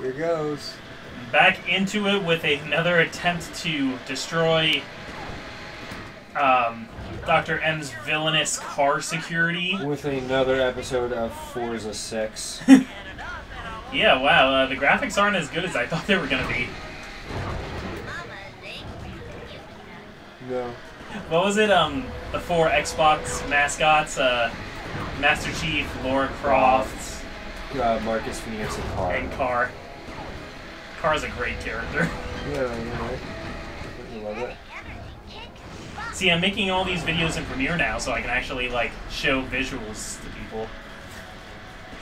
Here goes. Back into it with another attempt to destroy Dr. M's villainous car security. With another episode of Forza 6. Yeah, wow, the graphics aren't as good as I thought they were going to be. No. What was it, the 4 Xbox mascots, Master Chief, Lara Croft, Marcus Phoenix and Carr. And Carr. Carr's a great character. Yeah, I love it. See, I'm making all these videos in Premiere now, so I can actually, like, show visuals to people.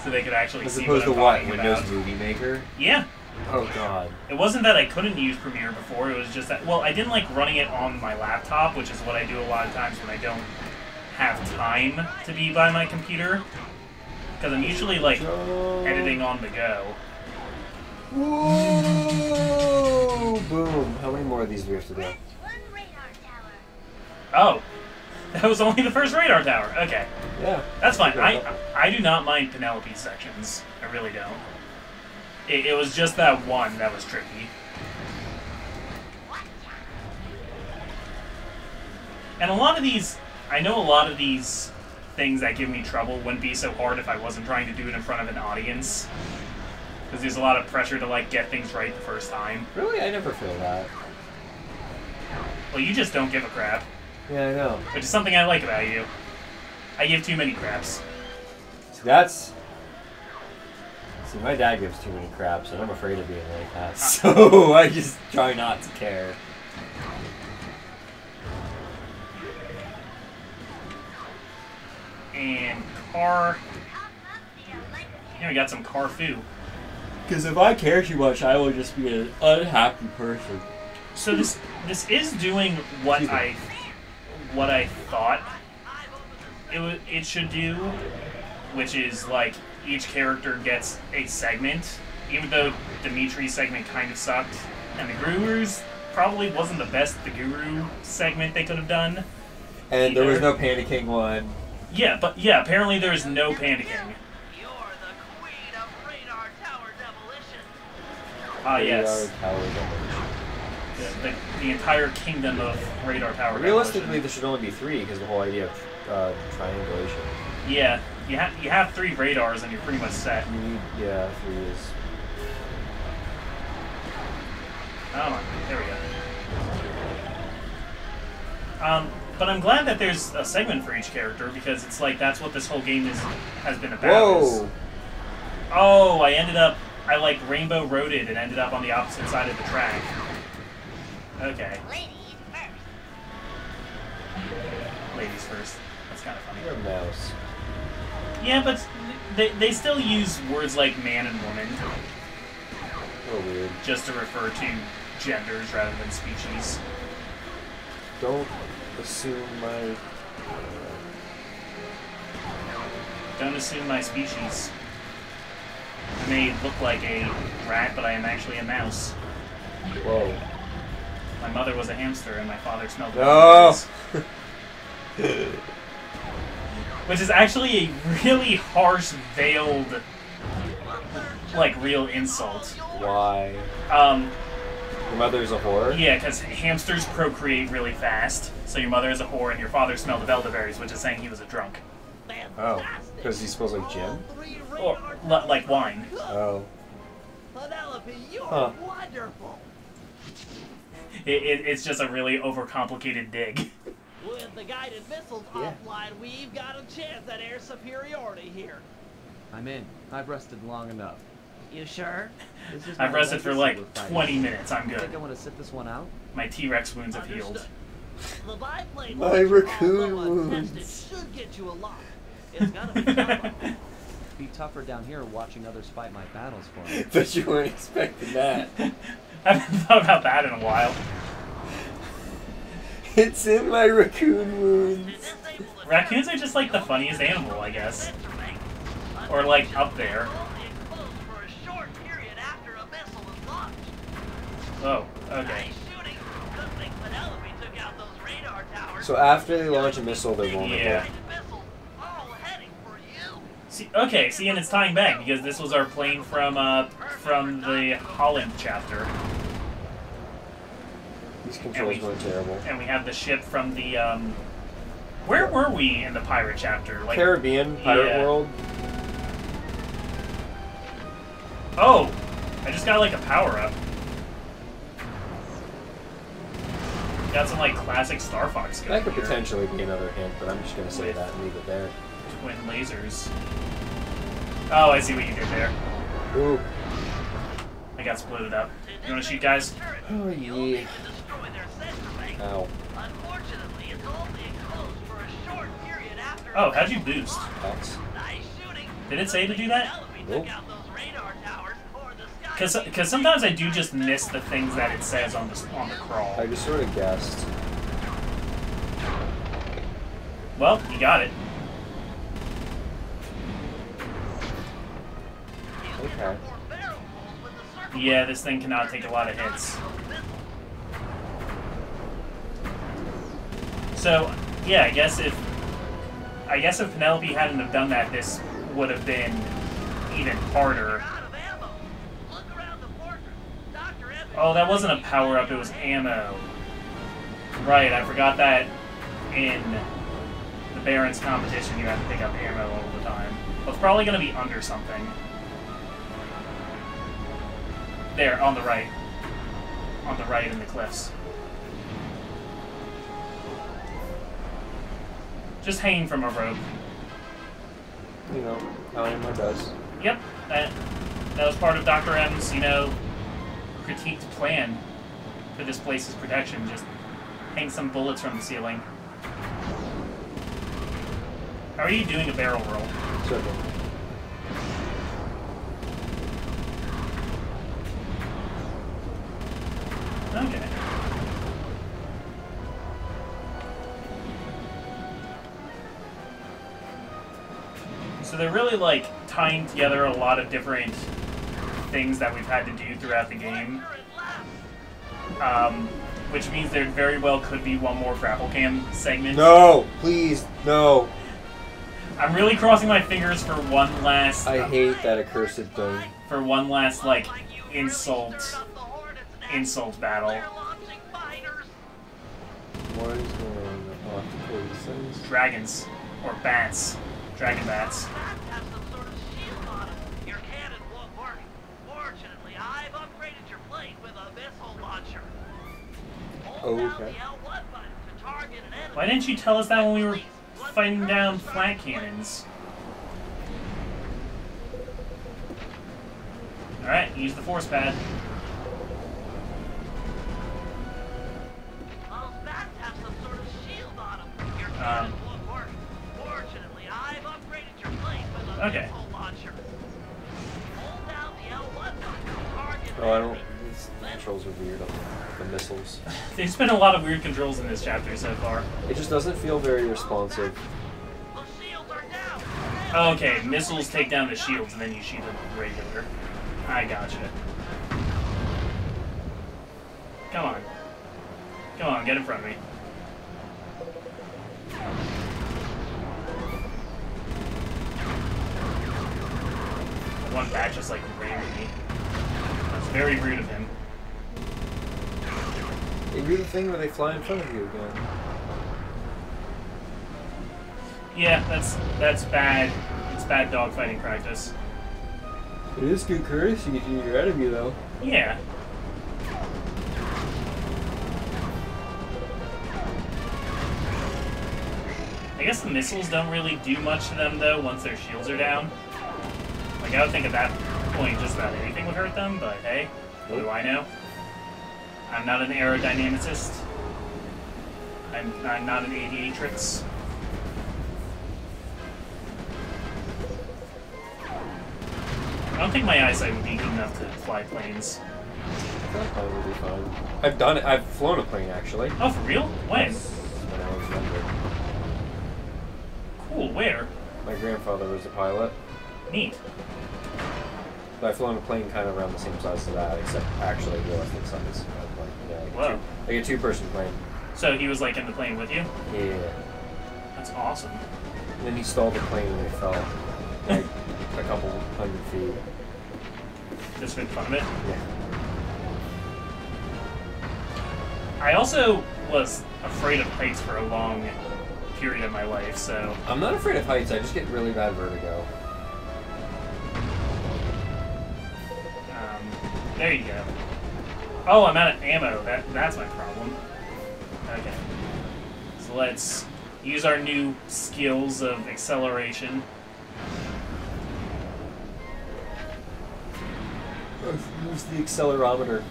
So they could actually see what I'm talking about. As opposed to what? Windows Movie Maker? Yeah. Oh, God. It wasn't that I couldn't use Premiere before, it was just that, well, I didn't like running it on my laptop, which is what I do a lot of times when I don't have time to be by my computer. Because I'm usually, like, editing on the go. Whoa! Boom. How many more of these do we have to do? Oh. That was only the first radar tower. Okay. Yeah. That's fine. I do not mind Penelope's sections. I really don't. It was just that one that was tricky. And a lot of these... I know a lot of these things that give me trouble wouldn't be so hard if I wasn't trying to do it in front of an audience. Because there's a lot of pressure to, like, get things right the first time. Really? I never feel that. Well, you just don't give a crap. Yeah, I know. Which is something I like about you. I give too many craps. That's... See, my dad gives too many craps, and I'm afraid of being like that. So I just try not to care. And car... Yeah, we got some car foo. Because if I care too much, I will just be an unhappy person. So this is doing what I thought it should do, which is like each character gets a segment. Even though Dimitri's segment kind of sucked, and the Guru's probably wasn't the best the Guru segment they could have done. And there was no panicking one. Yeah, but yeah, apparently there is no panicking. Ah, yes. The entire kingdom of radar tower. Realistically, there should only be 3 because the whole idea of triangulation. Yeah, you have 3 radars and you're pretty much set. You need 3 is. Oh, there we go. But I'm glad that there's a segment for each character because it's like that's what this whole game has been about. Whoa! Oh, I like rainbow roaded and ended up on the opposite side of the track. Okay. Ladies first. That's kind of funny. You're a mouse. Yeah, but they still use words like man and woman. A little weird. Just to refer to genders rather than species. Don't assume my... Don't assume my species. I may look like a rat, but I am actually a mouse. Whoa. My mother was a hamster, and my father smelled No! Which is actually a really harsh, veiled, like, real insult. Why? Your mother's a whore? Yeah, because hamsters procreate really fast. So your mother is a whore, and your father smelled of elderberries, which is saying he was a drunk. Oh. Because he smells like Jim? Or, like wine. Oh. Penelope, you're wonderful. It's just a really overcomplicated dig. With the guided missiles offline, we've got a chance at air superiority here. I'm in. I've rested long enough. You sure? I've rested for like 20 minutes. I'm I good. think I want to sit this one out. My T-Rex wounds have healed. The biplane My raccoon wounds. It should get you a lot. It's gotta be tough. Be tougher down here watching others fight my battles for me. But you weren't expecting that. I haven't thought about that in a while. It's in my raccoon wounds. Raccoons are just like the funniest animal, I guess. Or like up there. Oh, okay. So after they launch a missile, they're vulnerable. Yeah. See, and it's tying back because this was our plane from from the Holland chapter. These controls were terrible. And we have the ship from the, where were we in the pirate chapter? Like, Caribbean, Pirate World. Oh! I just got, like, a power-up. Got some, like, classic Star Fox going That could here. potentially be another hint, but I'm just going to say that and leave it there. Twin lasers. Oh, I see what you did there. Ooh. I got splitted up. You want to shoot, guys? Oh, yeah. Ow. Unfortunately, it's only enclosed for a short period after. Oh, how'd you boost? That's... Nice shooting. Did it say to do that? Nope. Because sometimes I do just miss the things that it says on the crawl. I just sort of guessed. Well, you got it. Okay. Yeah, this thing cannot take a lot of hits. So, yeah, I guess if Penelope hadn't have done that, this would have been even harder. Oh, that wasn't a power-up, it was ammo. Right, I forgot that in the Baron's competition you had to pick up ammo all the time. Well, it's probably going to be under something. There, on the right. On the right in the cliffs. Just hanging from a rope. You know, how ammo does. Yep, that was part of Dr. M's, you know, critiqued plan for this place's protection. Just hang some bullets from the ceiling. How are you doing a barrel roll? Circle. Okay. So they're really, like, tying together a lot of different things that we've had to do throughout the game. Which means there very well could be one more grapple cam segment. No! Please, no! I'm really crossing my fingers for one last... I hate that accursed thing. For one last, like, insult battle. What is going on? I'll have to pull these things. Dragons. Or bats. Dragon bats. Oh, okay. Why didn't you tell us that when we were fighting down flat cannons? Alright, use the force pad. Okay. Oh, I don't... These controls are weird on the missiles. There's been a lot of weird controls in this chapter so far. It just doesn't feel very responsive. Okay, missiles take down the shields and then you shoot them regular. I gotcha. Come on. Come on, get in front of me. One bat just like rammed me. That's very rude of him. They do the thing where they fly in front of you again. Yeah, that's bad. It's bad dogfighting practice. It is good courtesy to your enemy, though. Yeah. I guess the missiles don't really do much to them, though, once their shields are down. Like, I would think at that point just about anything would hurt them, but hey, what do I know? I'm not an aerodynamicist. I'm not an aviatrix. I don't think my eyesight would be good enough to fly planes. That plane would be fine. I've done it. I've flown a plane, actually. Oh, for real? When? When I was younger. Cool, where? My grandfather was a pilot. Neat. But I've flown a plane kind of around the same size to that, except actually realistic size. Whoa. Like a two-person plane. So he was like in the plane with you? Yeah. That's awesome. And then he stalled the plane and it fell like a couple 100 feet. Just for the fun of it. Yeah. I also was afraid of heights for a long period of my life, so... I'm not afraid of heights, I just get really bad vertigo. There you go. Oh, I'm out of ammo. That's my problem. Okay. So let's use our new skills of acceleration. Use the accelerometer.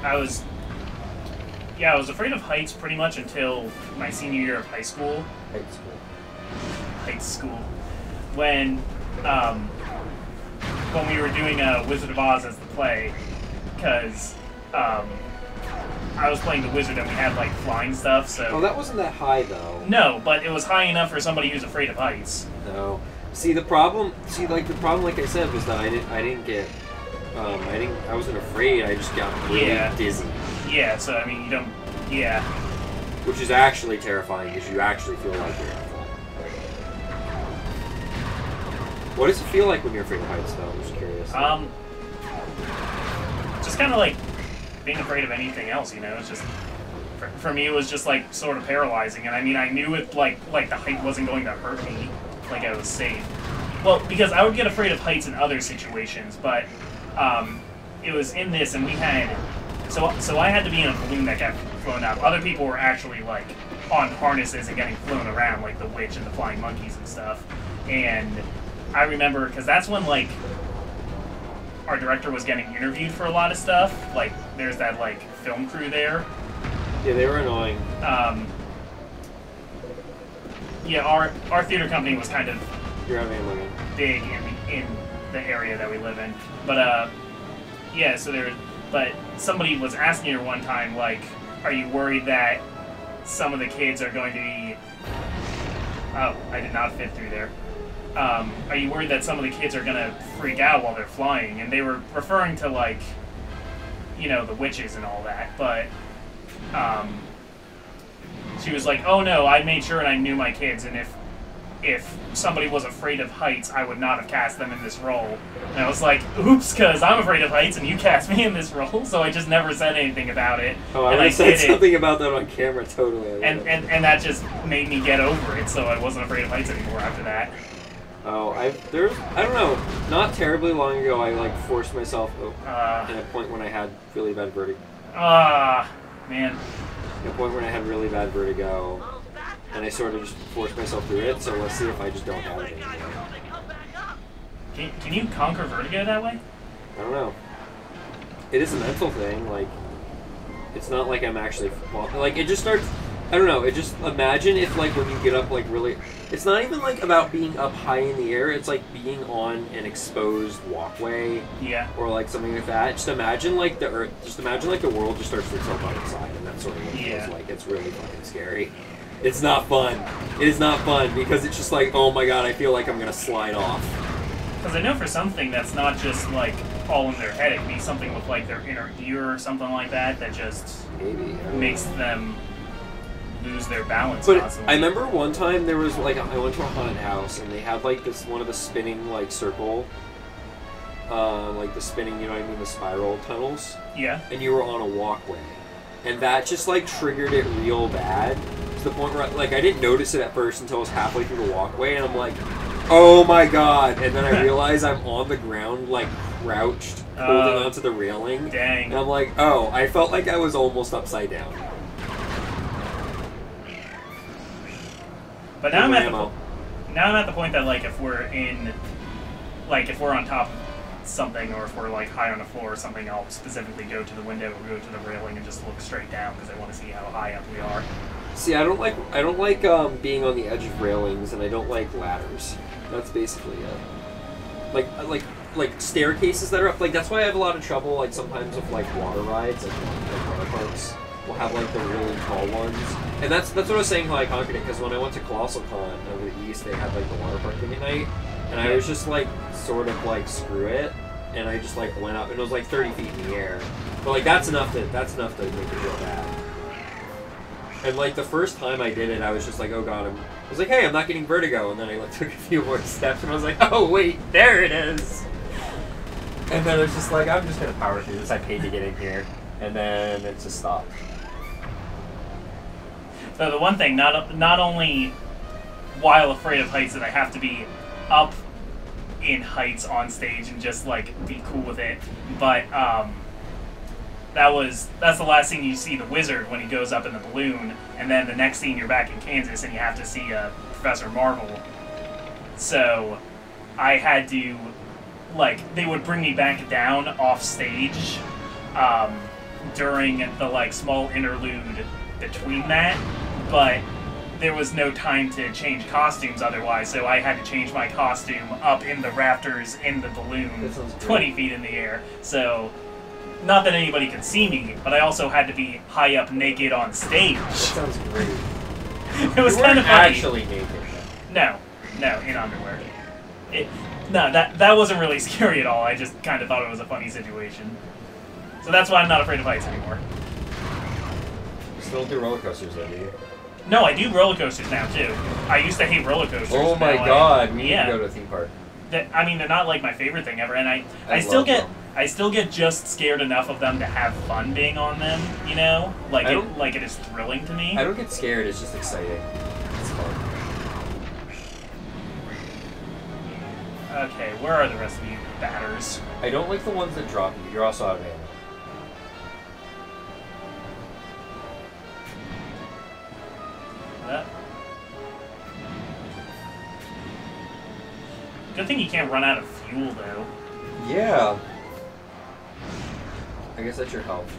I was afraid of heights pretty much until my senior year of high school. High school. When we were doing Wizard of Oz as the play, because I was playing the wizard and we had like flying stuff. So Oh, that wasn't that high though. no, but it was high enough for somebody who's afraid of heights. No. The problem, like I said, was that I wasn't afraid, I just got really dizzy. Yeah, so I mean, you don't, yeah. Which is actually terrifying, because you actually feel like you're in a fall. What does it feel like when you're afraid of heights, though? I'm just curious. Just kind of like being afraid of anything else, you know? It's just, for me, it was just like sort of paralyzing, and I mean, I knew it, like the height wasn't going to hurt me, like I was safe. Well, because I would get afraid of heights in other situations, but it was in this, and we had, so I had to be in a balloon that got flown up. Other people were actually like on harnesses and getting flown around, like the witch and the flying monkeys and stuff. And I remember, because that's when like our director was getting interviewed for a lot of stuff. Like there's that like film crew there. Yeah, they were annoying. Yeah, our theater company was kind of big in the area that we live in. But yeah, so but somebody was asking her one time, like, are you worried that some of the kids are going to be... Oh, I did not fit through there. Are you worried that some of the kids are going to freak out while they're flying? And they were referring to, like, you know, the witches and all that. But she was like, oh no, I made sure and I knew my kids, and if somebody was afraid of heights, I would not have cast them in this role. And I was like, oops, because I'm afraid of heights and you cast me in this role, so I just never said anything about it. Oh, I would have said something about that on camera, totally. And that just made me get over it, so I wasn't afraid of heights anymore after that. Oh, I don't know, not terribly long ago, I like forced myself at a point when I had really bad vertigo. Man. At a point when I had really bad vertigo, and I sort of just forced myself through it, so let's see if I just don't have it anymore. Can you conquer vertigo that way? I don't know. It is a mental thing, like, it's not like I'm actually, like, it just starts, I don't know, it just, imagine if, like, when you get up, like, really, it's not even, like, about being up high in the air, it's like being on an exposed walkway. Yeah. Or, like, something like that. Just imagine, like, the world just starts to tilt on its side, and that's sort of what it feels like. It's really fucking scary. It's not fun. It is not fun, because it's just like, oh my god, I feel like I'm gonna slide off. Because I know for something that's not just, like, all in their head, it could be something with, like, their inner ear or something like that that just makes them lose their balance constantly. I remember one time there was, like, I went to a haunted house, and they had, like, this, one of the spinning, like, circle, like, the spinning, you know what I mean, the spiral tunnels? Yeah. And you were on a walkway. And that just, like, triggered it real bad. To the point where, like, I didn't notice it at first until I was halfway through the walkway, and I'm like, oh my god! And then I realize I'm on the ground, like, crouched, holding onto the railing. Dang. And I'm like, oh, I felt like I was almost upside down. But now I'm at the point that, like, if we're on top of something, or if we're, like, high on the floor or something, I'll specifically go to the window or go to the railing and just look straight down because I want to see how high up we are. See, I don't like being on the edge of railings, and I don't like ladders. That's basically it. Like staircases that are up. Like, that's why I have a lot of trouble, like, sometimes with, like, water rides, like water parks will have, like, the really tall ones. And that's what I was saying how I conquered it, because when I went to Colossal Con over the east, they had, like, the water park thing at night, and I was just, like, sort of, like, screw it, and I just, like, went up, and it was, like, 30 feet in the air. But, like, that's enough to make it real bad. And, like, the first time I did it, I was just like, oh god, I was like, hey, I'm not getting vertigo, and then I, like, took a few more steps, and I was like, oh, wait, there it is! And then it's just like, I'm just gonna power through this. I paid to get in here, and then it just stopped. So the one thing, not only while afraid of heights, that I have to be up in heights on stage and just like be cool with it, but that's the last scene you see the wizard when he goes up in the balloon, and then the next scene you're back in Kansas and you have to see Professor Marvel. So I had to, like, they would bring me back down off stage during the like small interlude between that, but there was no time to change costumes otherwise, so I had to change my costume up in the rafters in the balloon 20 feet in the air. So, not that anybody could see me, but I also had to be high up naked on stage. That sounds great. It was kind of funny. Actually naked. No, in underwear. No, that wasn't really scary at all. I just kind of thought it was a funny situation. So that's why I'm not afraid of heights anymore. You still don't do roller coasters though, do you? No, I do roller coasters now too. I used to hate roller coasters. Oh my god, we need to go to a theme park. I mean, they're not like my favorite thing ever, and I still get just scared enough of them to have fun being on them. You know, like it is thrilling to me. I don't get scared. It's just exciting. It's fun. Okay, where are the rest of you batters? I don't like the ones that drop you. You're also out of ammo. Good thing you can't run out of fuel, though. Yeah. I guess that's your health.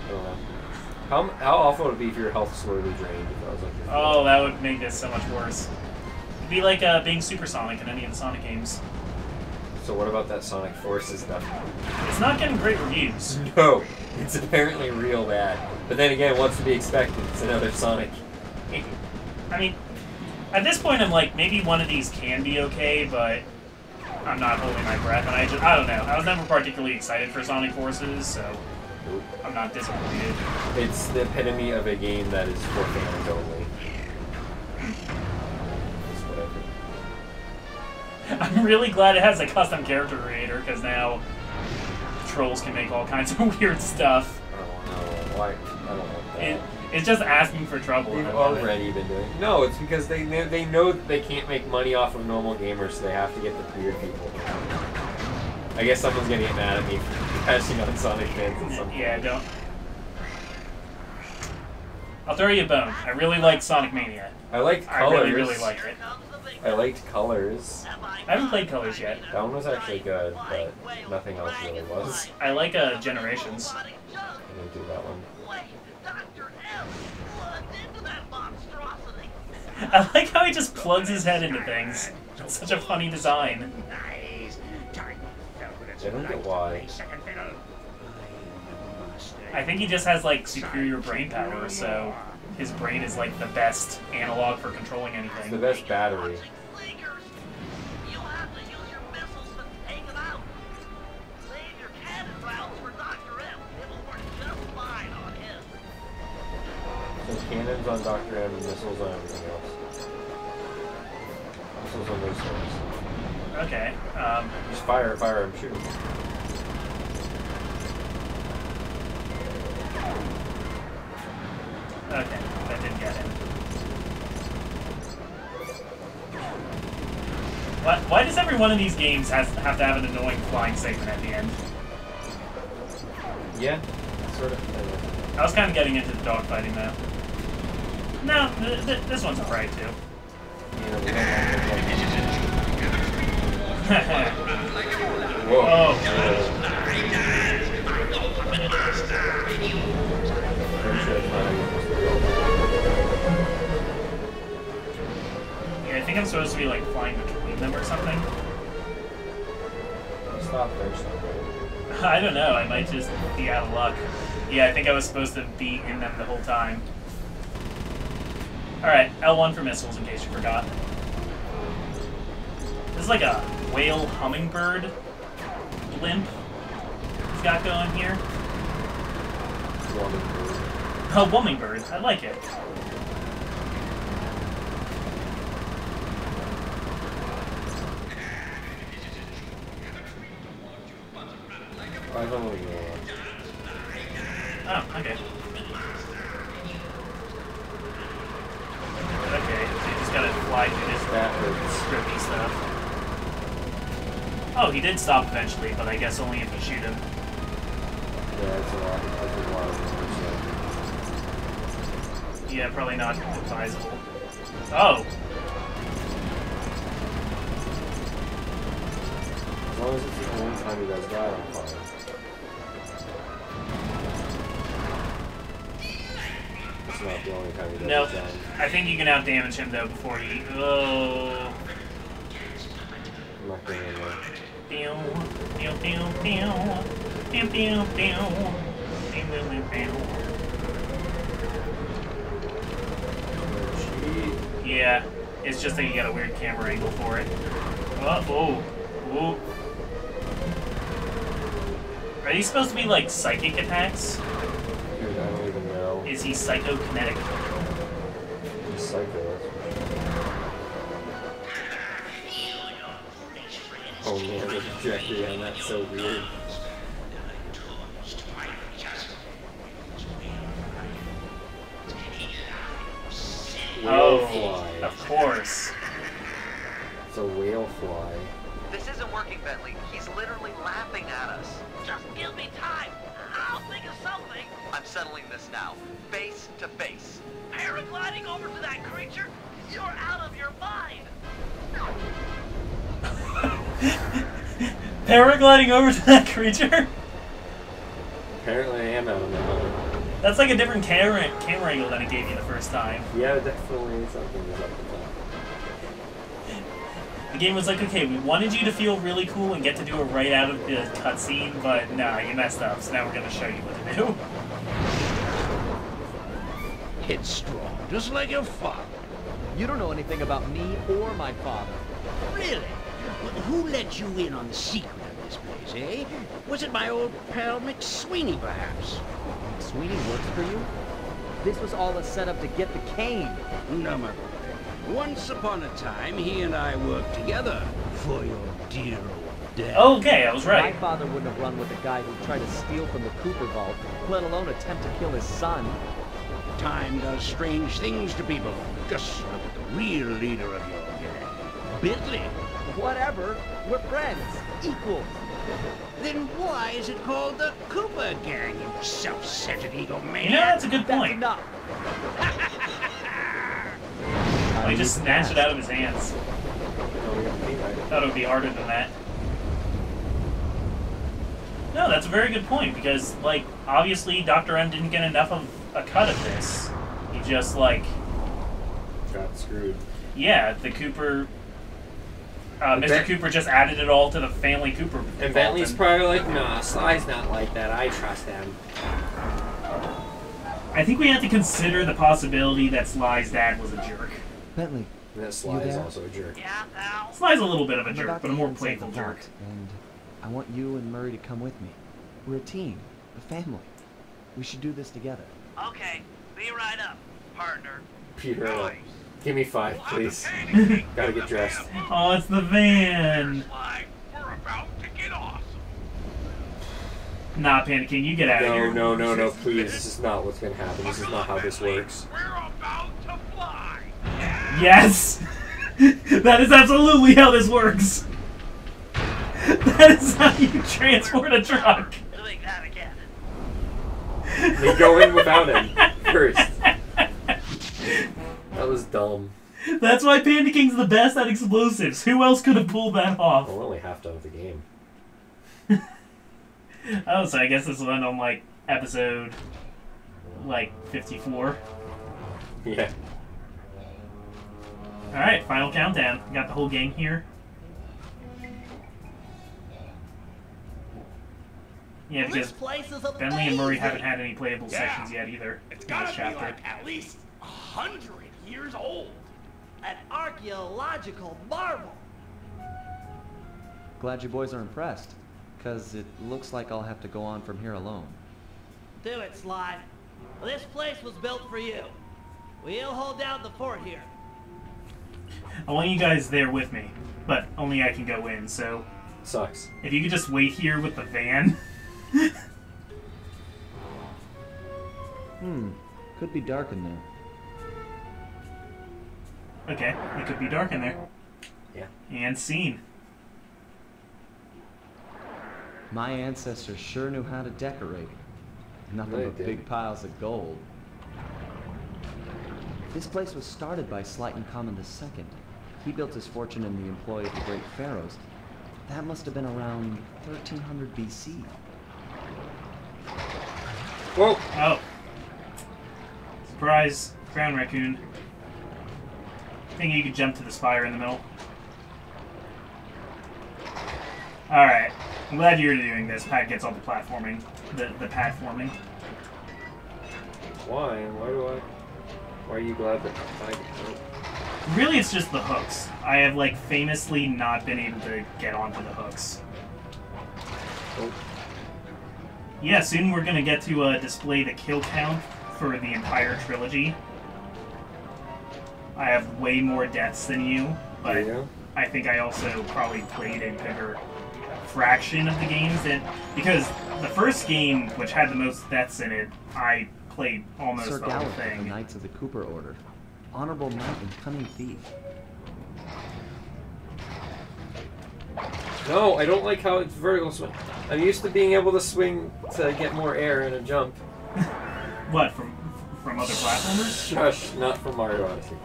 I don't know. How awful would it be if your health slowly drained if that was like your fuel? Oh, that would make this so much worse. It'd be like being supersonic in any of the Sonic games. So what about that Sonic Forces stuff? It's not getting great reviews. No, it's apparently real bad. But then again, what's to be expected? It's another Sonic. I mean, at this point, I'm like, maybe one of these can be okay, but I'm not holding my breath, and I don't know. I was never particularly excited for Sonic Forces, so I'm not disappointed. It's the epitome of a game that is for fans only. I'm really glad it has a custom character creator, because now trolls can make all kinds of weird stuff. I don't know why. I don't want that. It's just asking for trouble. They've already been doing it. No, it's because they know they can't make money off of normal gamers, so they have to get the weird people. I guess someone's gonna get mad at me for passing on Sonic fans at some point. Yeah, don't. I'll throw you a bone. I really like Sonic Mania. I liked Colors. I really liked it. I liked Colors. I haven't played Colors yet. That one was actually good, but nothing else really was. I like Generations. I didn't do that one. I like how he just plugs his head into things. It's such a funny design. I don't get why. I think he just has like superior brain power, so his brain is like the best analog for controlling anything. It's the best battery. So cannons on Dr. M and missiles on everything else. Missiles on those things. Okay. Just fire, I'm shooting. Okay, that didn't get him. Why does every one of these games have to have an annoying flying segment at the end? Yeah, sort of. I was kind of getting into the dogfighting though. No, this one's alright too. Yeah, we don't Whoa. Oh. Yeah, I think I'm supposed to be like flying between them or something. Stop there, I don't know, I might just be out of luck. Yeah, I think I was supposed to be in them the whole time. Alright, L1 for missiles in case you forgot. This is like a whale hummingbird blimp he's got going here. Oh, Wummingbird. I like it. 5 only. Oh, okay. Okay, so you just gotta fly through this trippy stuff. Oh, he did stop eventually, but I guess only if you shoot him. Yeah, it's a lot. Yeah, probably not advisable. Oh! As long as it's the only time you guys die, I'm fine. It's not the only time you guys Nope. die. I think you can outdamage him though before he. Oh. I'm not going anywhere. Pew, pew, pew, pew. Pew, pew, pew. Pew, pew, pew. Yeah, it's just that you got a weird camera angle for it. Oh. Are these supposed to be like psychic attacks? Dude, I don't even know. Is he psychokinetic? He's psycho. Oh man, the trajectory on that's so weird. Oh, fly. of course. It's a whale fly. This isn't working, Bentley. He's literally laughing at us. Just give me time. I'll think of something. I'm settling this now. Face to face. Paragliding over to that creature? You're out of your mind. Paragliding over to that creature? Apparently I am out of my mind. That's like a different camera angle than it gave you the first time. Yeah, definitely something is up with that. The game was like, okay, we wanted you to feel really cool and get to do it right out of the cutscene, but nah, you messed up, so now we're gonna show you what to do. Headstrong, just like your father. You don't know anything about me or my father. Really? Well, who let you in on the secret of this place, eh? Was it my old pal McSweeney, perhaps? Sweeney works for you? This was all a setup to get the cane. No, my boy. Once upon a time, he and I worked together for your dear old dad. Okay, I was My right. father wouldn't have run with a guy who tried to steal from the Cooper vault, let alone attempt to kill his son. Time does strange things to people. Just look at the real leader of your gang, Bentley. Whatever. We're friends. Equals. Then why is it called the Cooper Gang, you self-centered egomaniac? Yeah, that's a good That's point. enough. Oh, he just snatched it out of his hands. Oh, we got me right. Thought it would be harder than that. No, that's a very good point, because, like, obviously Dr. M didn't get enough of a cut of this. He just, like... Got screwed. Yeah, the Cooper... Mr. Cooper just added it all to the family Cooper vault, And Bentley's probably like, nah, Sly's not like that. I trust him. I think we have to consider the possibility that Sly's dad was a jerk. Bentley, And that Sly You is there? also a jerk. Yeah, pal. Sly's a little bit of a I'm jerk, about but to a more head inside playful the jerk. vault, and I want you and Murray to come with me. We're a team, a family. We should do this together. Okay, be right up, partner. Peter, give me 5, please. Gotta get dressed. Oh, it's the van! We're about to get off. Nah, Panicking, you get out of here. No, please. This is not what's gonna happen. This is not how this works. We're about to fly. Yes! That is absolutely how this works! That is how you transport a truck! Doing that again. We go in without him first. That was dumb. That's why Panda King's the best at explosives. Who else could have pulled that off? Well, we're only half done with the game. Oh, so I guess this went on, like, episode, like, 54. Yeah. Alright, final countdown. Got the whole gang here. Yeah, This because place is Bentley and Murray amazing. haven't had any playable sections yet either. It's in this gotta be chapter. like at least 100 years old. An archaeological marvel. Glad you boys are impressed, because it looks like I'll have to go on from here alone. Do it, Sly. This place was built for you. We'll hold down the fort here. I want you guys there with me, but only I can go in, so Sucks. if you could just wait here with the van. Could be dark in there. Okay, it could be dark in there. Yeah. And scene. My ancestors sure knew how to decorate. Nothing They but did. big piles of gold. This place was started by Slighton Common II. He built his fortune in the employ of the great pharaohs. That must have been around 1300 BC. Whoa! Oh. Surprise, crown raccoon. Think you could jump to the spire in the middle. Alright. I'm glad you're doing this. Pat gets all the platforming. The platforming. Why? Why are you glad that I... Really, it's just the hooks. I have, like, famously not been able to get onto the hooks. Oh. Yeah, soon we're gonna get to display the kill count for the entire trilogy. I have way more deaths than you, but Yeah. I think I also probably played a bigger fraction of the games that... Because the first game, which had the most deaths in it, I played almost Sir the whole Gallifrey, the thing. Knights of the Cooper Order. Honorable knight and cunning thief. No, I don't like how it's vertical swing. I'm used to being able to swing to get more air in a jump. What, from other platformers? Shush, not from Mario Odyssey.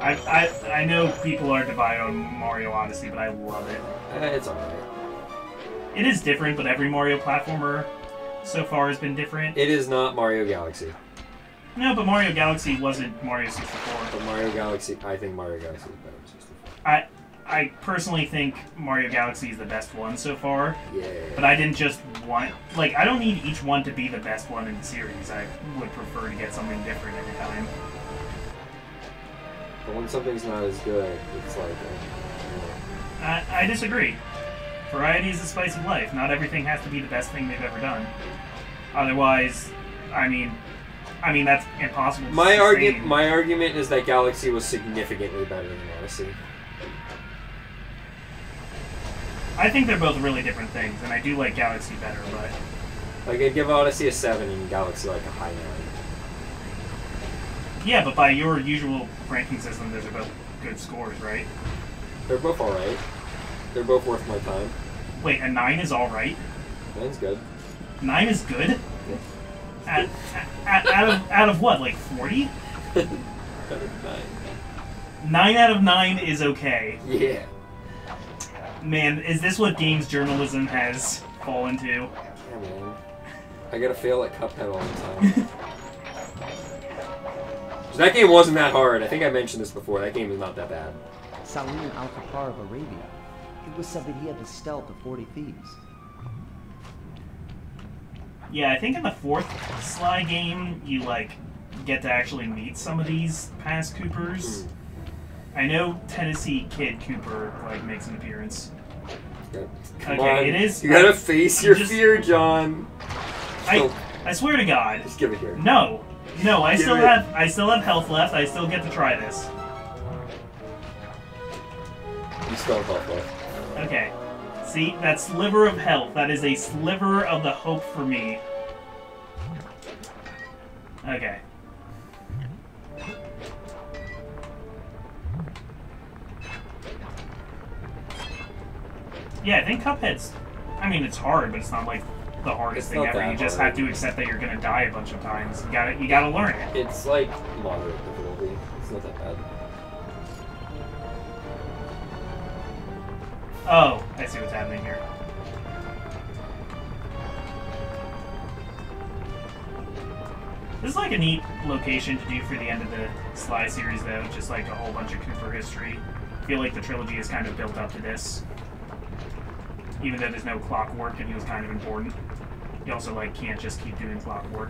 I know people are divided on Mario Odyssey, but I love it. It's alright. It is different, but every Mario platformer so far has been different. It is not Mario Galaxy. No, but Mario Galaxy wasn't Mario 64. But Mario Galaxy, I think Mario Galaxy is better than 64. I personally think Mario Galaxy is the best one so far. Yeah. But I didn't just want... Like, I don't need each one to be the best one in the series. I would prefer to get something different every time. But when something's not as good, it's like... I disagree. Variety is the spice of life. Not everything has to be the best thing they've ever done. Otherwise, I mean that's impossible to sustain. My argument is that Galaxy was significantly better than Odyssey. I think they're both really different things, and I do like Galaxy better, but... Like, I'd give Odyssey a 7 and Galaxy like a high 9. Yeah, but by your usual ranking system, those are both good scores, right? They're both alright. They're both worth my time. Wait, a 9 is alright? 9's good. 9 is good? Yeah. Out of what, like 40? Better than 9. 9 out of 9 is okay. Yeah. Man, is this what games journalism has fallen to? Yeah, man. I gotta fail at Cuphead all the time. That game wasn't that hard. I think I mentioned this before. That game is not that bad. Salim al-Kafar of Arabia. It was said that he had the stealth of 40 thieves. Yeah, I think in the 4th Sly game, you, like, get to actually meet some of these past Coopers. I know Tennessee Kid Cooper, like, makes an appearance. Come Okay, on. it is... You gotta face your just- fear, John. I swear to God. Just give it here. No. No, I Give still it. have health left. I still get to try this. You still have health left. Okay. See, that sliver of health. That is a sliver of the hope for me. Okay. Yeah, I think Cuphead's... I mean, it's hard, but it's not like the hardest It's thing not ever. that You just hard. have to accept that you're gonna die a bunch of times. You gotta learn it. It's like moderate difficulty. It's not that bad. Oh, I see what's happening here. This is like a neat location to do for the end of the Sly series, though. Just like a whole bunch of Cooper history. I feel like the trilogy is kind of built up to this. Even though there's no clockwork and he was kind of important. You also like can't just keep doing clockwork.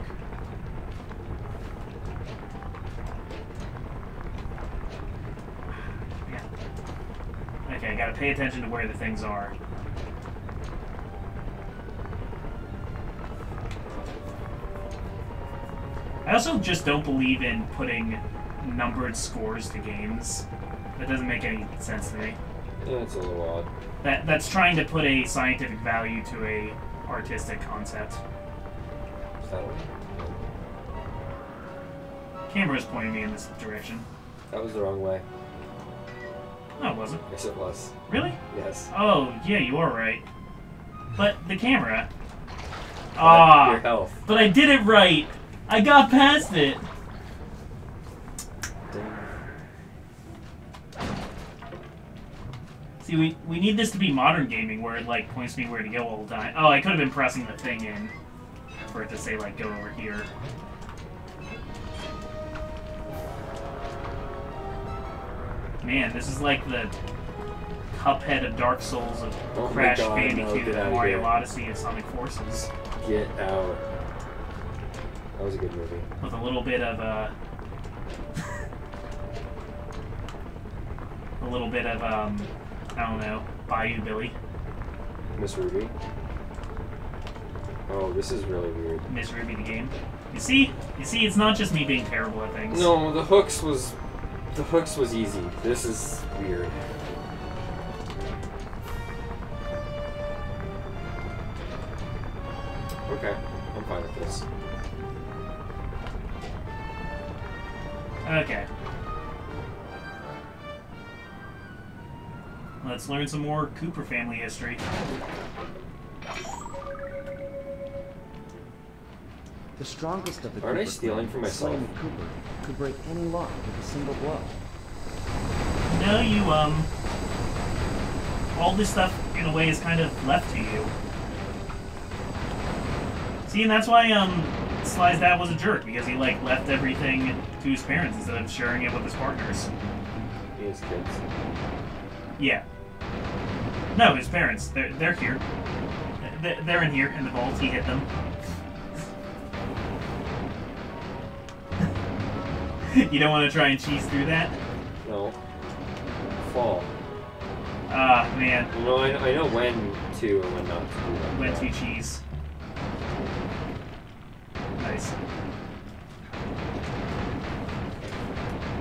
Yeah. Okay, gotta pay attention to where the things are. I also just don't believe in putting numbered scores to games. That doesn't make any sense to me. Yeah, it's a little odd. That's trying to put a scientific value to a artistic concept. Is that one? Camera's pointing me in this direction. That was the wrong way. No, it wasn't. Yes, it was. Really? Yes. Oh, yeah, you are right. But the camera. Your health. But I did it right. I got past it. See, we need this to be modern gaming, where it, like, points me where to go all the time. Oh, I could have been pressing the thing in for it to say, like, go over here. Man, this is like the Cuphead of Dark Souls of Crash Bandicoot and Mario Odyssey of Sonic Forces. Get out. That was a good movie. With a little bit of, a little bit of, I don't know, Bayou Billy. Miss Ruby. Oh, this is really weird. Miss Ruby the game. You see, it's not just me being terrible at things. No, the hooks was easy. This is weird. Okay, I'm fine with this. Okay. Let's learn some more Cooper family history. The strongest of the Aren't I Cooper stealing clan, from myself? Slaying Cooper, could break any lock with a single blow. No, you, all this stuff, in a way, is kind of left to you. See, and that's why, Sly's dad was a jerk, because he, like, left everything to his parents instead of sharing it with his partners. He has kids. Yeah. No, his parents. They're here. They're in here, in the vault. He hit them. You don't want to try and cheese through that? No. Fall. Ah, man. You know, I know when to and when not to do that. When to cheese. Nice.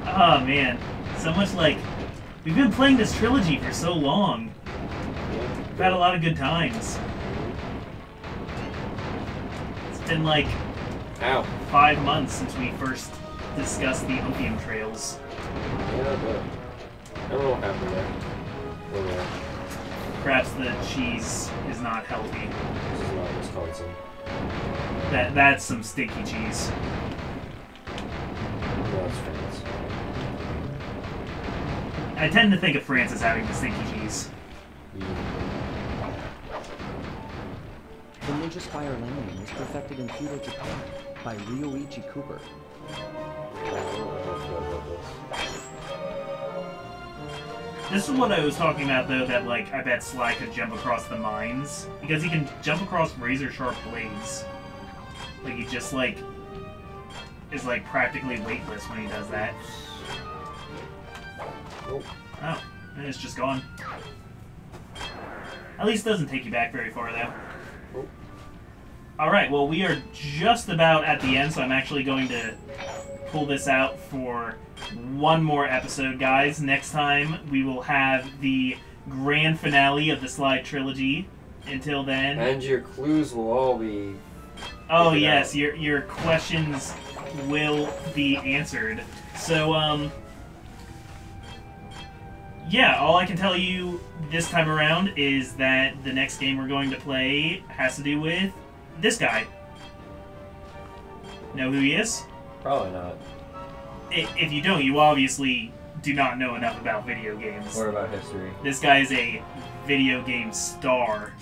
Oh, man. So much, like... We've been playing this trilogy for so long. We've had a lot of good times. It's been, like... Ow. 5 months since we first discussed the opium trails. Yeah, but I don't know what happened there. Oh, yeah. Perhaps the cheese is not healthy. This is not Wisconsin. That's some stinky cheese. No, it's France. I tend to think of France as having the stinky cheese. The Ninja Spire landing was perfected in feudal Japan by Ryoichi Cooper. This is what I was talking about, though, that, like, I bet Sly could jump across the mines. Because he can jump across razor-sharp blades. Like, he just, like, is, like, practically weightless when he does that. Oh. Oh, and it's just gone. At least it doesn't take you back very far, though. Oh. Alright, well, we are just about at the end, so I'm actually going to pull this out for one more episode, guys. Next time, we will have the grand finale of the Sly trilogy. Until then... And your clues will all be... Oh, yes, your questions will be answered. So, yeah, all I can tell you this time around is that the next game we're going to play has to do with this guy. Know who he is? Probably not. If you don't, you obviously do not know enough about video games. Or about history. This guy is a video game star.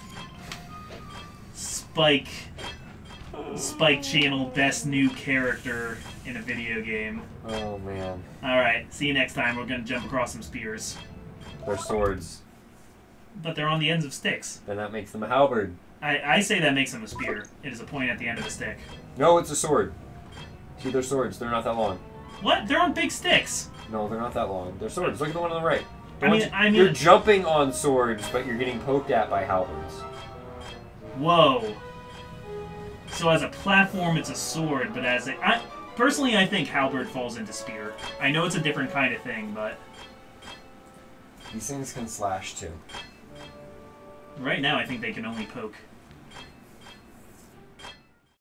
Spike Channel best new character in a video game. Oh, man. Alright, see you next time. We're gonna jump across some spears. They're swords. But they're on the ends of sticks. Then that makes them a halberd. I say that makes them a spear. It is a point at the end of a stick. No, it's a sword. See, they're swords. They're not that long. What? They're on big sticks. No, they're not that long. They're swords. Look at the one on the right. I mean, you're jumping on swords, but you're getting poked at by halberds. Whoa. So as a platform, it's a sword, but as a... personally, I think halberd falls into spear. I know it's a different kind of thing, but... These things can slash too. Right now, I think they can only poke.